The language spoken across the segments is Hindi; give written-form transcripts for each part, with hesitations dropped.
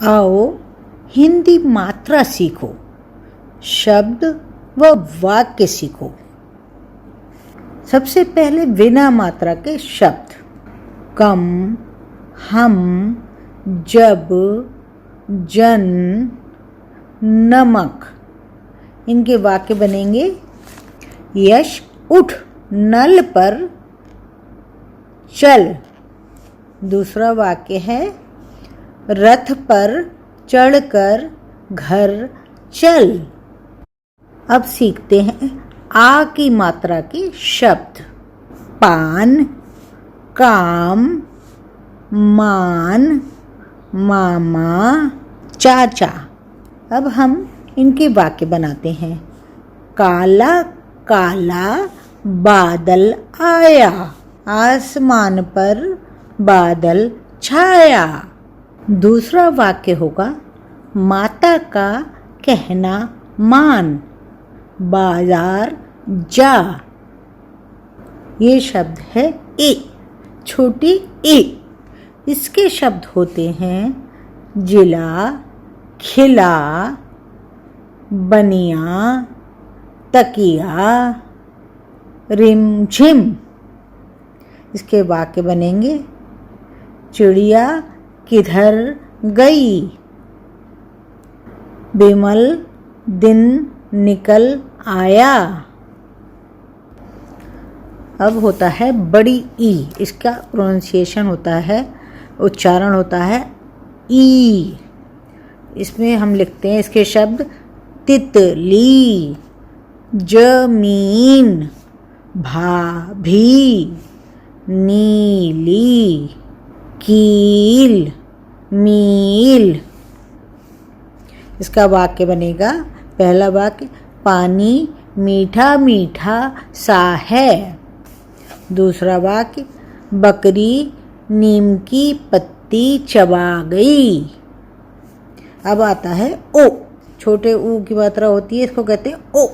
आओ हिंदी मात्रा सीखो, शब्द व वाक्य सीखो। सबसे पहले बिना मात्रा के शब्द। कम, हम, जब, जन, नमक। इनके वाक्य बनेंगे। यश उठ नल पर चल। दूसरा वाक्य है रथ पर चढ़कर घर चल। अब सीखते हैं आ की मात्रा के शब्द। पान, काम, मान, मामा, चाचा। अब हम इनके वाक्य बनाते हैं। काला काला बादल आया, आसमान पर बादल छाया। दूसरा वाक्य होगा माता का कहना मान, बाजार जा। ये शब्द है ए, छोटी ए। इसके शब्द होते हैं जिला, खिला, बनिया, तकिया, रिमझिम। इसके वाक्य बनेंगे। चिड़िया किधर गई, बिमल दिन निकल आया। अब होता है बड़ी ई। इसका प्रोनाउंसिएशन होता है, उच्चारण होता है ई। इसमें हम लिखते हैं इसके शब्द तितली, जमीन, भाभी, नीली, कील, मील। इसका वाक्य बनेगा। पहला वाक्य पानी मीठा मीठा सा है। दूसरा वाक्य बकरी नीम की पत्ती चबा गई। अब आता है ओ। छोटे ऊ की मात्रा होती है, इसको कहते हैं ओ।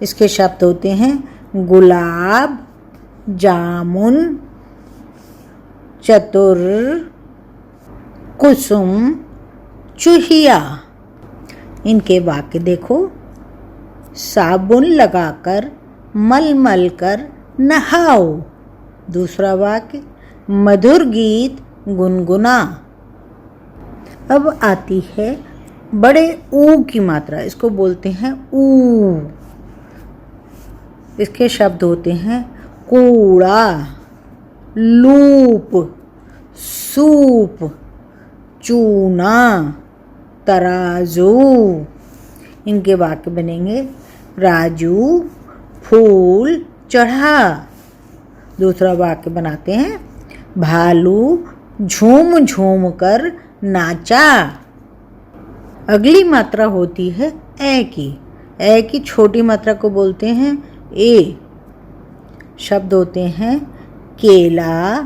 इसके शब्द होते हैं गुलाब, जामुन, चतुर, कुसुम, चूहिया। इनके वाक्य देखो। साबुन लगाकर मल मल कर नहाओ। दूसरा वाक्य मधुर गीत गुनगुना। अब आती है बड़े ऊ की मात्रा, इसको बोलते हैं ऊ। इसके शब्द होते हैं कूड़ा, लूप, सूप, चूना, तराजू। इनके वाक्य बनेंगे। राजू फूल चढ़ा। दूसरा वाक्य बनाते हैं भालू झूम झूम कर नाचा। अगली मात्रा होती है ए की। ए की छोटी मात्रा को बोलते हैं ए। शब्द होते हैं केला,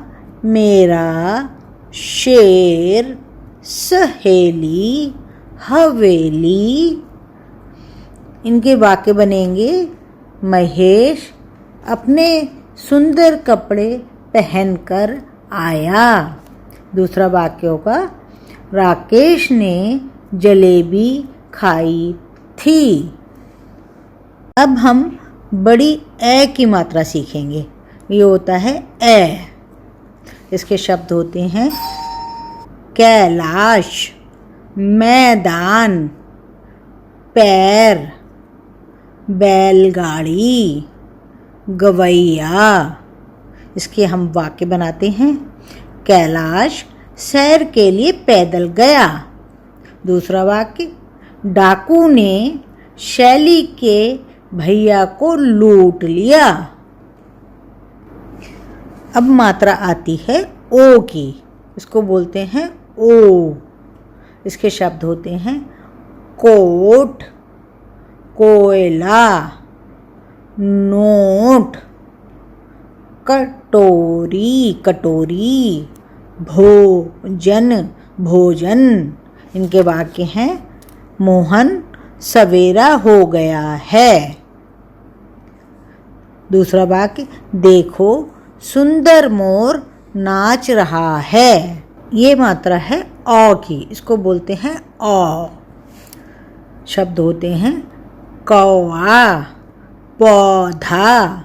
मेरा, शेर, सहेली, हवेली। इनके वाक्य बनेंगे। महेश अपने सुंदर कपड़े पहनकर आया। दूसरा वाक्य होगा राकेश ने जलेबी खाई थी। अब हम बड़ी ए की मात्रा सीखेंगे। ये होता है ए। इसके शब्द होते हैं कैलाश, मैदान, पैर, बैलगाड़ी, गवैया। इसके हम वाक्य बनाते हैं। कैलाश सैर के लिए पैदल गया। दूसरा वाक्य डाकू ने शैली के भैया को लूट लिया। अब मात्रा आती है ओ की। इसको बोलते हैं ओ। इसके शब्द होते हैं कोट, कोयला, नोट, कटोरी, कटोरी, भोजन, भोजन। इनके वाक्य हैं मोहन सवेरा हो गया है। दूसरा वाक्य देखो सुंदर मोर नाच रहा है। ये मात्रा है औ की, इसको बोलते हैं औ। शब्द होते हैं कौआ, पौधा,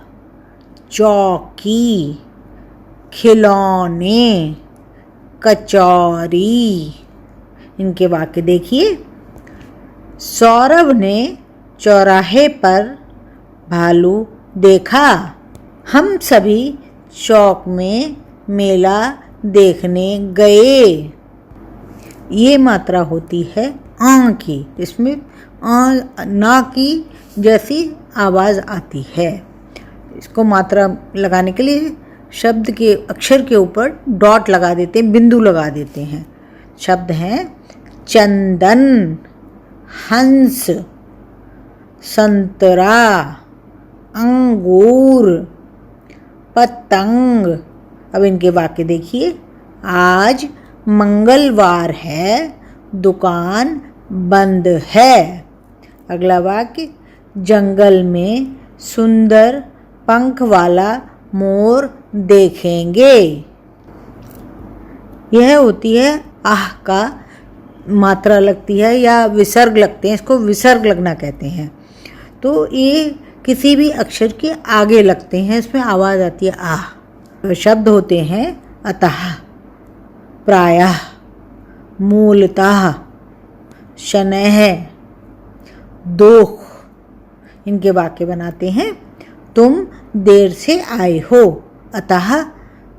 चौकी, खिलौने, कचौरी। इनके वाक्य देखिए। सौरभ ने चौराहे पर भालू देखा। हम सभी चौक में मेला देखने गए। ये मात्रा होती है आ की, इसमें आ ना की जैसी आवाज़ आती है। इसको मात्रा लगाने के लिए शब्द के अक्षर के ऊपर डॉट लगा देते हैं, बिंदु लगा देते हैं। शब्द हैं चंदन, हंस, संतरा, अंगूर, पतंग। अब इनके वाक्य देखिए। आज मंगलवार है, दुकान बंद है। अगला वाक्य, जंगल में सुंदर पंख वाला मोर देखेंगे। यह होती है आह का मात्रा लगती है या विसर्ग लगते हैं, इसको विसर्ग लगना कहते हैं। तो ये किसी भी अक्षर के आगे लगते हैं, इसमें आवाज़ आती है आह। शब्द होते हैं अतः, प्रायः, मूलतः, शनैः, दोख। इनके वाक्य बनाते हैं। तुम देर से आए हो, अतः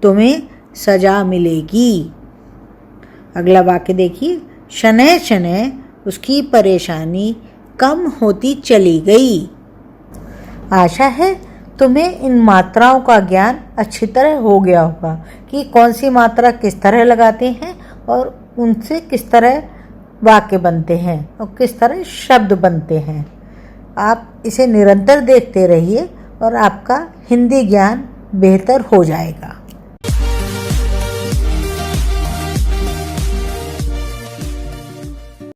तुम्हें सजा मिलेगी। अगला वाक्य देखिए। शनैः शनैः उसकी परेशानी कम होती चली गई। आशा है तुम्हें इन मात्राओं का ज्ञान अच्छी तरह हो गया होगा कि कौन सी मात्रा किस तरह लगाते हैं और उनसे किस तरह वाक्य बनते हैं और किस तरह शब्द बनते हैं। आप इसे निरंतर देखते रहिए और आपका हिंदी ज्ञान बेहतर हो जाएगा।